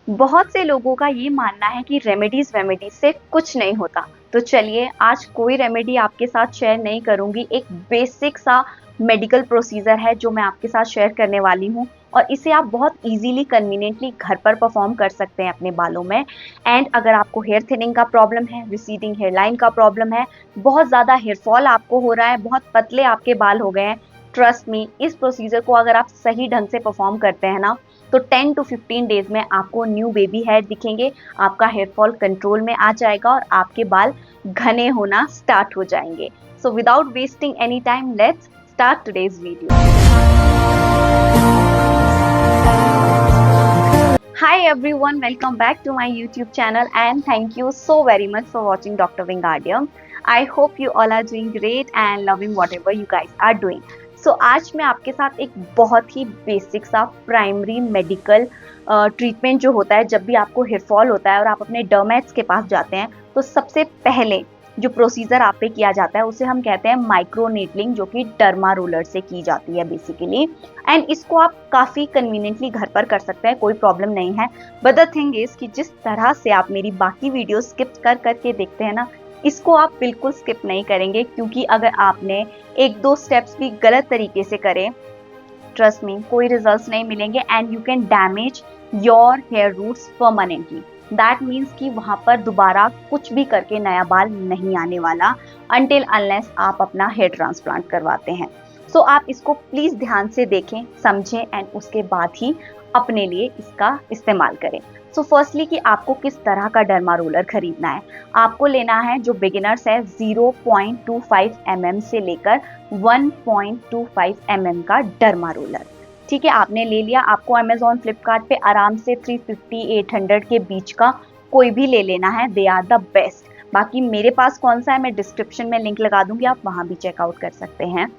बहुत से लोगों का ये मानना है कि रेमेडीज वेमेडीज से कुछ नहीं होता। तो चलिए आज कोई रेमेडी आपके साथ शेयर नहीं करूंगी। एक बेसिक सा मेडिकल प्रोसीजर है जो मैं आपके साथ शेयर करने वाली हूँ और इसे आप बहुत इजीली कन्वीनियंटली घर पर परफॉर्म कर सकते हैं अपने बालों में। एंड अगर आपको हेयर थिनिंग का प्रॉब्लम है, रिसीडिंग हेयर लाइन का प्रॉब्लम है, बहुत ज़्यादा हेयर फॉल आपको हो रहा है, बहुत पतले आपके बाल हो गए हैं, ट्रस्ट मी, इस प्रोसीजर को अगर आप सही ढंग से परफॉर्म करते हैं ना, तो 10 टू 15 डेज में आपको न्यू बेबी हेयर दिखेंगे, आपका हेयर फॉल कंट्रोल में आ जाएगा और आपके बाल घने होना स्टार्ट हो जाएंगे। So without wasting any time, let's start today's video. Hi everyone, welcome back to my YouTube channel and thank you so very much for watching Dr. Wingardium. I hope you all are doing great and loving whatever you guys are doing. So आज मैं आपके साथ एक बहुत ही basic सा primary medical treatment जो होता है जब भी आपको हेयर फॉल होता है और आप अपने डर्मेट्स के पास जाते हैं, तो सबसे पहले जो प्रोसीजर आप पे किया जाता है उसे हम कहते हैं माइक्रो नीडलिंग, जो कि डर्मा रोलर से की जाती है बेसिकली। एंड इसको आप काफ़ी कन्वीनियंटली घर पर कर सकते हैं, कोई प्रॉब्लम नहीं है। बट द थिंग इज कि जिस तरह से आप मेरी बाकी वीडियो स्किप कर करके देखते हैं ना, इसको आप बिल्कुल स्किप नहीं करेंगे, क्योंकि अगर आपने एक दो स्टेप्स भी गलत तरीके से करें, ट्रस्ट मी, कोई रिजल्ट्स नहीं मिलेंगे and you can damage your hair roots permanently. That means कि वहाँ पर दोबारा कुछ भी करके नया बाल नहीं आने वाला अनटिल अनलेस आप अपना हेयर ट्रांसप्लांट करवाते हैं। सो आप इसको प्लीज़ ध्यान से देखें, समझें एंड उसके बाद ही अपने लिए इसका इस्तेमाल करें। सो फर्स्टली कि आपको किस तरह का डर्मा रोलर खरीदना है। आपको लेना है, जो बिगिनर्स है, 0.25 mm से लेकर 1.25 mm का डर्मा रोलर। ठीक है, आपने ले लिया। आपको अमेजॉन फ्लिपकार्ट पे आराम से 350-800 के बीच का कोई भी ले लेना है, दे आर द बेस्ट। बाकी मेरे पास कौन सा है मैं डिस्क्रिप्शन में लिंक लगा दूंगी, आप वहां भी चेकआउट कर सकते हैं।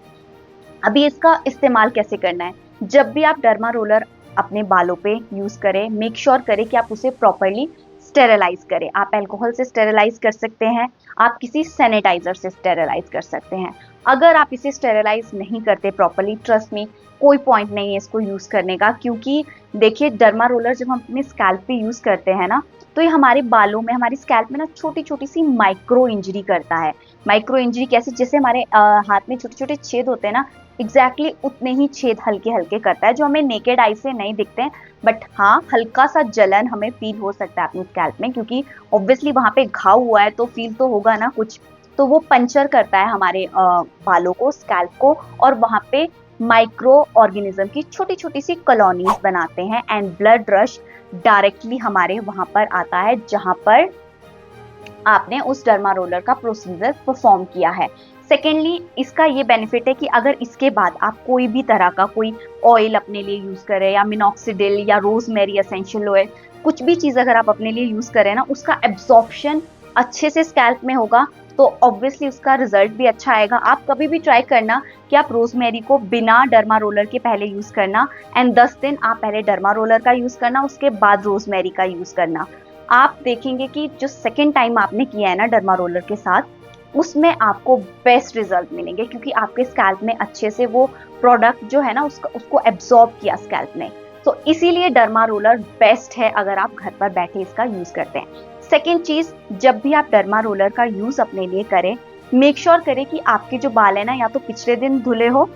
अभी इसका इस्तेमाल कैसे करना है। जब भी आप डर्मा रोलर अपने बालों पे यूज करें, मेक श्योर करें कि आप उसे प्रॉपरली स्टेरलाइज करें। आप अल्कोहल से स्टेरलाइज कर सकते हैं, आप किसी सैनिटाइजर से स्टेरलाइज कर सकते हैं। अगर आप इसे स्टेरलाइज नहीं करते प्रॉपरली, ट्रस्ट मी, कोई पॉइंट नहीं है इसको यूज करने का। क्योंकि देखिए, डर्मा रोलर जब हम अपने स्कैल्प पे यूज करते हैं ना, तो ये हमारे बालों में, हमारी स्कैल्प में ना छोटी छोटी सी माइक्रो इंजरी करता है। माइक्रो इंजरी कैसे, जैसे हमारे हाथ में छोटे छोटे छेद होते हैं ना, एग्जैक्टली उतने ही छेद हल्के हल्के करता है, जो हमें नेकेड आई से नहीं दिखते हैं। बट हाँ, हल्का सा जलन हमें फील हो सकता है अपनी स्कैल्प में, क्योंकि ऑब्वियसली वहां पे घाव हुआ है तो फील तो होगा ना कुछ। तो वो पंचर करता है हमारे बालों को, स्कैल्प को, और वहां पे माइक्रो ऑर्गेनिज्म की छोटी छोटी सी कॉलोनीज बनाते हैं एंड ब्लड रश डायरेक्टली हमारे वहां पर आता है जहां पर आपने उस डर्मा रोलर का प्रोसीजर परफॉर्म किया है। सेकेंडली, इसका ये बेनिफिट है कि अगर इसके बाद आप कोई भी तरह का कोई ऑयल अपने लिए यूज करें, या मिनॉक्सिडिल या रोजमेरी एसेंशियल ऑयल, कुछ भी चीज अगर आप अपने लिए यूज करें ना, उसका एब्जॉर्प्शन अच्छे से स्कैल्प में होगा, तो ऑब्वियसली उसका रिजल्ट भी अच्छा आएगा। आप कभी भी ट्राई करना कि आप रोजमेरी को बिना डर्मा रोलर के पहले यूज करना, एंड 10 दिन आप पहले डर्मा रोलर का यूज करना, उसके बाद रोजमेरी का यूज करना। आप देखेंगे कि जो सेकेंड टाइम आपने किया है ना डर्मा रोलर के साथ, उसमें आपको बेस्ट रिजल्ट मिलेंगे, क्योंकि आपके स्कैल्प में अच्छे से वो प्रोडक्ट जो है ना उसको एब्जॉर्ब किया स्कैल्प ने। तो इसीलिए डर्मा रोलर बेस्ट है अगर आप घर पर बैठे इसका यूज करते हैं। सेकेंड चीज, जब भी आप डर्मा रोलर का यूज अपने लिए करें, मेक श्योर करें कि आपके जो बाल है ना, या तो पिछले दिन धुले हो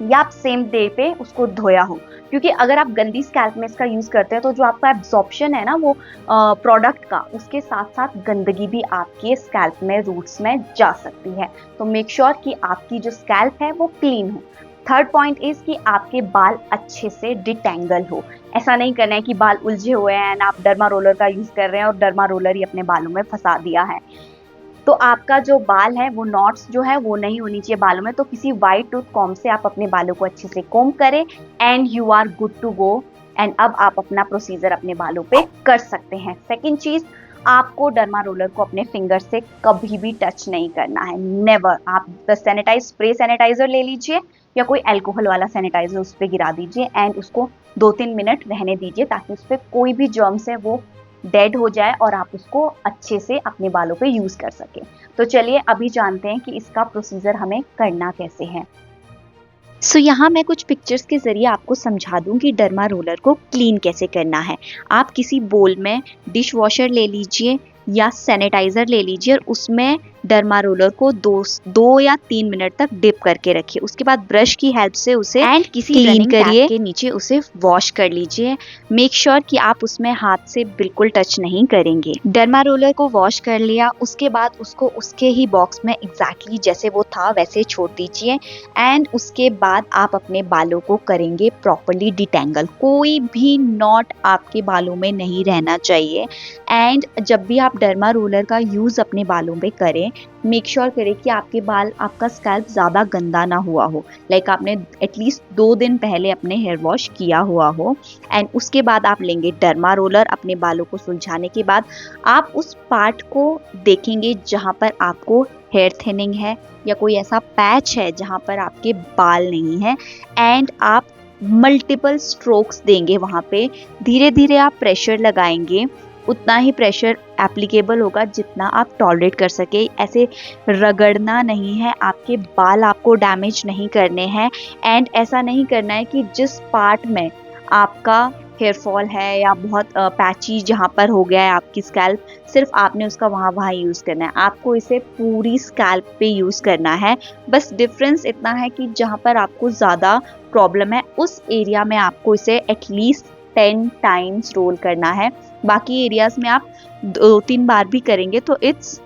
या आप सेम डे पे उसको धोया हो। क्योंकि अगर आप गंदी स्कैल्प में इसका यूज करते हैं, तो जो आपका एब्जॉर्प्शन है ना वो प्रोडक्ट का, उसके साथ साथ गंदगी भी आपके स्कैल्प में, रूट्स में जा सकती है। तो मेक श्योर कि आपकी जो स्कैल्प है वो क्लीन हो। थर्ड पॉइंट इज कि आपके बाल अच्छे से डिटेंगल हो। ऐसा नहीं करना है कि बाल उलझे हुए हैं एंड आप डर्मा रोलर का यूज कर रहे हैं और डर्मा रोलर ही अपने बालों में फंसा दिया है। तो आपका जो बाल है वो नॉट्स जो है वो नहीं होनी चाहिए बालों में। तो किसी वाइट टूथ कॉम्ब से आप अपने बालों को अच्छे से कॉम्ब करें and you are good to go. And अब आप अपना प्रोसीजर अपने बालों पे कर सकते हैं। सेकेंड चीज, आपको डर्मा रोलर को अपने फिंगर से कभी भी टच नहीं करना है, नेवर। आप स्प्रे सैनिटाइजर ले लीजिए या कोई अल्कोहल वाला सैनिटाइजर उस पर गिरा दीजिए एंड उसको 2-3 मिनट रहने दीजिए, ताकि उस पर कोई भी जर्म्स है वो डेड हो जाए और आप उसको अच्छे से अपने बालों पे यूज कर सकें। तो चलिए अभी जानते हैं कि इसका प्रोसीजर हमें करना कैसे है। सो यहाँ मैं कुछ पिक्चर्स के ज़रिए आपको समझा दूँ कि डर्मा रोलर को क्लीन कैसे करना है। आप किसी बोल में डिश वॉशर ले लीजिए या सैनिटाइज़र ले लीजिए और उसमें डर्मा रोलर को 2 या 3 मिनट तक डिप करके रखिए। उसके बाद ब्रश की हेल्प से उसे एंड किसी क्लीन करिए के नीचे उसे वॉश कर लीजिए। मेक श्योर कि आप उसमें हाथ से बिल्कुल टच नहीं करेंगे। डर्मा रोलर को वॉश कर लिया, उसके बाद उसको उसके ही बॉक्स में एग्जैक्टली जैसे वो था वैसे छोड़ दीजिए एंड उसके बाद आप अपने बालों को करेंगे प्रॉपरली डिटेंगल। कोई भी नॉट आपके बालों में नहीं रहना चाहिए। एंड जब भी आप डर्मा रोलर का यूज़ अपने बालों में करें, मेक श्योर करें कि आपके बाल, आपका स्कैल्प ज़्यादा गंदा ना हुआ हो। लाइक आपने एटलीस्ट 2 दिन पहले अपने हेयर वॉश किया हुआ हो। एंड उसके बाद आप लेंगे डर्मा रोलर। अपने बालों को सुलझाने के बाद आप उस पार्ट को देखेंगे जहाँ पर आपको हेयर थिनिंग है या कोई ऐसा पैच है जहाँ पर आपके बाल नहीं है, एंड आप मल्टीपल स्ट्रोक्स देंगे वहाँ पे। धीरे धीरे आप प्रेशर लगाएंगे, उतना ही प्रेशर एप्लीकेबल होगा जितना आप टॉलरेट कर सके। ऐसे रगड़ना नहीं है, आपके बाल आपको डैमेज नहीं करने हैं। एंड ऐसा नहीं करना है कि जिस पार्ट में आपका हेयर फॉल है या बहुत पैची जहाँ पर हो गया है आपकी स्कैल्प, सिर्फ आपने उसका वहाँ यूज़ करना है। आपको इसे पूरी स्कैल्प पे यूज़ करना है। बस डिफरेंस इतना है कि जहाँ पर आपको ज़्यादा प्रॉब्लम है उस एरिया में आपको इसे एटलीस्ट 10 टाइम्स रोल करना है। बाकी एरियाज में आप 2-3 बार भी करेंगे तो इट्स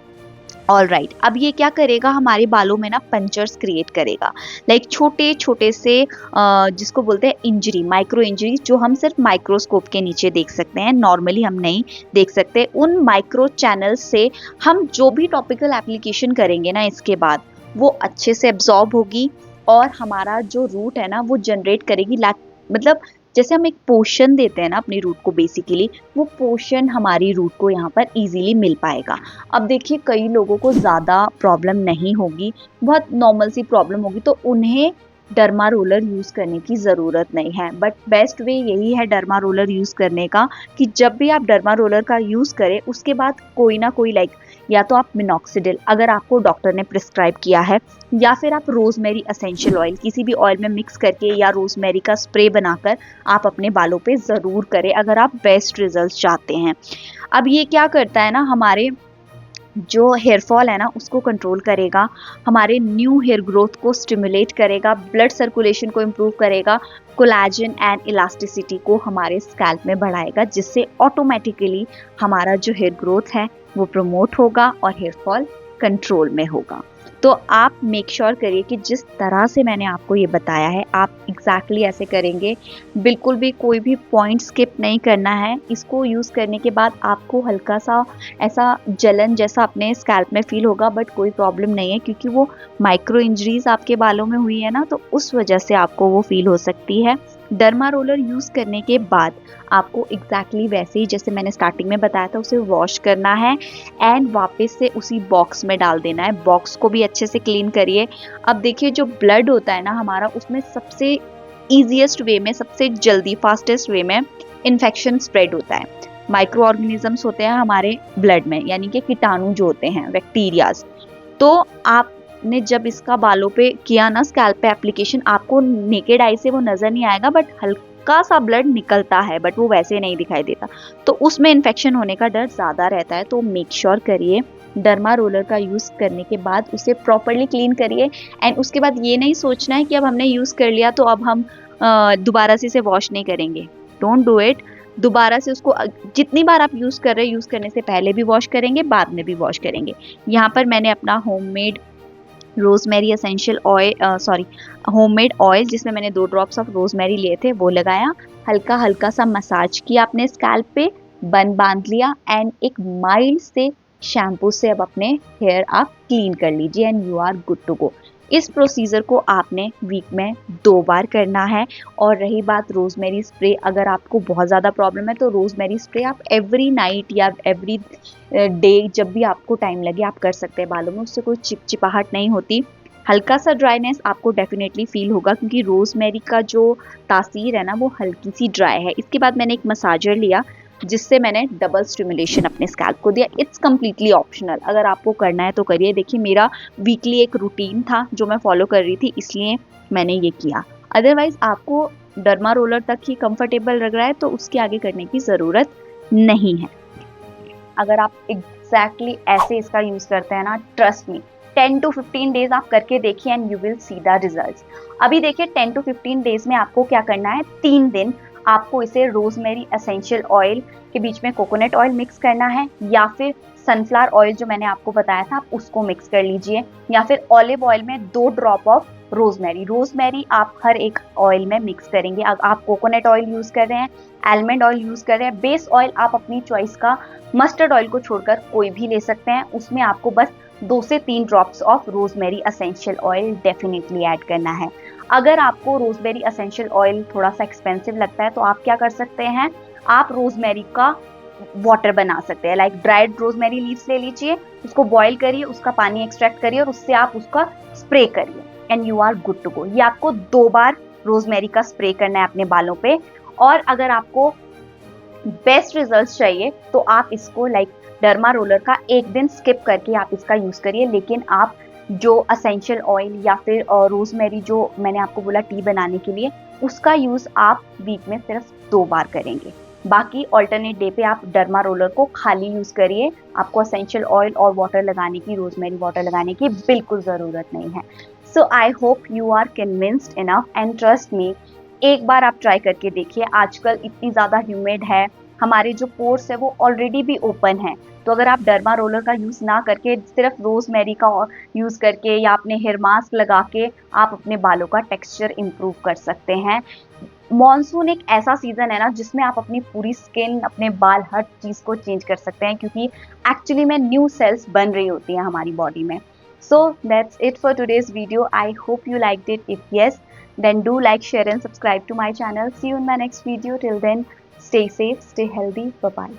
ऑल राइट। अब ये क्या करेगा, हमारे बालों में ना पंचर्स क्रिएट करेगा। लाइक छोटे छोटे से जिसको बोलते हैं इंजरी, माइक्रो इंजरी, जो हम सिर्फ माइक्रोस्कोप के नीचे देख सकते हैं, नॉर्मली हम नहीं देख सकते। उन माइक्रो चैनल से हम जो भी टॉपिकल एप्लीकेशन करेंगे ना इसके बाद, वो अच्छे से एब्जॉर्ब होगी और हमारा जो रूट है ना वो जनरेट करेगी। मतलब जैसे हम एक पोषण देते हैं ना अपनी रूट को, बेसिकली वो पोषण हमारी रूट को यहाँ पर इजीली मिल पाएगा। अब देखिए कई लोगों को ज़्यादा प्रॉब्लम नहीं होगी, बहुत नॉर्मल सी प्रॉब्लम होगी, तो उन्हें डर्मा रोलर यूज़ करने की ज़रूरत नहीं है। बट बेस्ट वे यही है डर्मा रोलर यूज़ करने का कि जब भी आप डर्मा रोलर का यूज़ करें उसके बाद कोई ना कोई लाइक या तो आप मिनॉक्सिडिल अगर आपको डॉक्टर ने प्रिस्क्राइब किया है, या फिर आप रोजमेरी एसेंशियल ऑयल किसी भी ऑयल में मिक्स करके या रोजमेरी का स्प्रे बनाकर आप अपने बालों पे ज़रूर करें अगर आप बेस्ट रिजल्ट चाहते हैं। अब ये क्या करता है ना, हमारे जो हेयर फॉल है ना उसको कंट्रोल करेगा, हमारे न्यू हेयर ग्रोथ को स्टिमुलेट करेगा, ब्लड सर्कुलेशन को इम्प्रूव करेगा, कोलैजन एंड इलास्टिसिटी को हमारे स्कैल्प में बढ़ाएगा, जिससे ऑटोमेटिकली हमारा जो हेयर ग्रोथ है वो प्रमोट होगा और हेयर फॉल कंट्रोल में होगा। तो आप मेक श्योर करिए कि जिस तरह से मैंने आपको ये बताया है आप एग्जैक्टली ऐसे करेंगे। बिल्कुल भी कोई भी पॉइंट स्किप नहीं करना है। इसको यूज़ करने के बाद आपको हल्का सा ऐसा जलन जैसा अपने स्कैल्प में फील होगा, बट कोई प्रॉब्लम नहीं है क्योंकि वो माइक्रो इंजरीज आपके बालों में हुई है ना, तो उस वजह से आपको वो फील हो सकती है। डर्मा रोलर यूज़ करने के बाद आपको एग्जैक्टली वैसे ही जैसे मैंने स्टार्टिंग में बताया था उसे वॉश करना है एंड वापस से उसी बॉक्स में डाल देना है। बॉक्स को भी अच्छे से क्लीन करिए। अब देखिए जो ब्लड होता है ना हमारा, उसमें सबसे ईजीएस्ट वे में, सबसे जल्दी फास्टेस्ट वे में इन्फेक्शन स्प्रेड होता है। माइक्रो ऑर्गेनिजम्स होते हैं हमारे ब्लड में, यानी कि कीटाणु जो होते हैं, बैक्टीरियाज। तो आपने जब इसका बालों पे किया ना स्कैल्प पे एप्लीकेशन, आपको नेकेड आई से वो नज़र नहीं आएगा, बट हल्का सा ब्लड निकलता है, बट वो वैसे नहीं दिखाई देता, तो उसमें इन्फेक्शन होने का डर ज़्यादा रहता है। तो मेक श्योर करिए डर्मा रोलर का यूज़ करने के बाद उसे प्रॉपरली क्लीन करिए। एंड उसके बाद ये नहीं सोचना है कि अब हमने यूज़ कर लिया तो अब हम दोबारा से इसे वॉश नहीं करेंगे। Don't do it. दोबारा से उसको जितनी बार आप यूज़ कर रहे हैं, यूज़ करने से पहले भी वॉश करेंगे, बाद में भी वॉश करेंगे। यहाँ पर मैंने अपना homemade rosemary essential oil, homemade oil जिसमें मैंने 2 ड्रॉप्स ऑफ रोजमेरी लिए थे वो लगाया, हल्का हल्का सा मसाज किया अपने स्कैल्प पे, बन बांध लिया एंड एक माइल्ड से शैम्पू से अब अपने हेयर आप क्लीन कर लीजिए and you are good to go. इस प्रोसीजर को आपने वीक में 2 बार करना है। और रही बात रोजमेरी स्प्रे, अगर आपको बहुत ज़्यादा प्रॉब्लम है तो रोजमेरी स्प्रे आप एवरी नाइट या एवरी डे जब भी आपको टाइम लगे आप कर सकते हैं बालों में। उससे कोई चिपचिपाहट नहीं होती। हल्का सा ड्राइनेस आपको डेफिनेटली फील होगा क्योंकि रोजमेरी का जो तासीर है ना वो हल्की सी ड्राई है। इसके बाद मैंने एक मसाजर लिया, जिससे मैंने डबल स्टिमुलेशन अपने स्कैल्प को दिया। इट्स कम्प्लीटली ऑप्शनल, अगर आपको करना है तो करिए। देखिए मेरा वीकली एक रूटीन था जो मैं फॉलो कर रही थी, इसलिए मैंने ये किया। अदरवाइज आपको डर्मा रोलर तक ही कंफर्टेबल लग रहा है तो उसके आगे करने की ज़रूरत नहीं है। अगर आप एग्जैक्टली ऐसे इसका यूज़ करते हैं ना, ट्रस्ट मी, 10 to 15 डेज आप करके देखिए and you will see the results. अभी देखिए 10 to 15 डेज में आपको क्या करना है, 3 दिन आपको इसे रोजमेरी एसेंशियल ऑयल के बीच में कोकोनट ऑयल मिक्स करना है, या फिर सनफ्लावर ऑयल जो मैंने आपको बताया था आप उसको मिक्स कर लीजिए, या फिर ऑलिव ऑयल में 2 ड्रॉप ऑफ रोजमेरी आप हर एक ऑयल में मिक्स करेंगे। अगर आप कोकोनट ऑयल यूज़ कर रहे हैं, आलमंड ऑयल यूज़ कर रहे हैं, बेस ऑयल आप अपनी चॉइस का मस्टर्ड ऑयल को छोड़कर कोई भी ले सकते हैं। उसमें आपको बस 2 से 3 drops of rosemary essential oil definitely add करना है। अगर आपको रोजमेरी एसेंशियल ऑयल थोड़ा सा एक्सपेंसिव लगता है तो आप क्या कर सकते हैं, आप रोजमेरी का वाटर बना सकते हैं। लाइक ड्राइड रोजमेरी लीव्स ले लीजिए, उसको बॉईल करिए, उसका पानी एक्सट्रैक्ट करिए और उससे आप उसका स्प्रे करिए and you are good to go. ये आपको 2 बार रोजमेरी का स्प्रे करना है अपने बालों पे। और अगर आपको बेस्ट रिजल्ट्स चाहिए तो आप इसको लाइक डर्मा रोलर का एक दिन स्किप करके आप इसका यूज़ करिए, लेकिन आप जो असेंशियल ऑयल या फिर रोजमेरी जो मैंने आपको बोला टी बनाने के लिए, उसका यूज़ आप वीक में सिर्फ 2 बार करेंगे। बाकी ऑल्टरनेट डे पे आप डर्मा रोलर को खाली यूज़ करिए, आपको असेंशियल ऑयल और वाटर लगाने की, रोजमेरी वाटर लगाने की बिल्कुल ज़रूरत नहीं है। So I hope you are convinced enough and trust me, एक बार आप ट्राई करके देखिए। आजकल इतनी ज़्यादा ह्यूमिड है, हमारे जो पोर्स है वो ऑलरेडी भी ओपन है, तो अगर आप डर्मा रोलर का यूज़ ना करके सिर्फ रोजमेरी का यूज़ करके या अपने हेयर मास्क लगा के आप अपने बालों का टेक्सचर इम्प्रूव कर सकते हैं। मॉनसून एक ऐसा सीज़न है ना जिसमें आप अपनी पूरी स्किन, अपने बाल, हर चीज़ को चेंज कर सकते हैं, क्योंकि एक्चुअली में न्यू सेल्स बन रही होती हैं हमारी बॉडी में। So that's it for today's video. I hope you liked it. If yes, then do like, share and subscribe to my channel. See you in my next video. Till then, stay safe, stay healthy. Bye bye.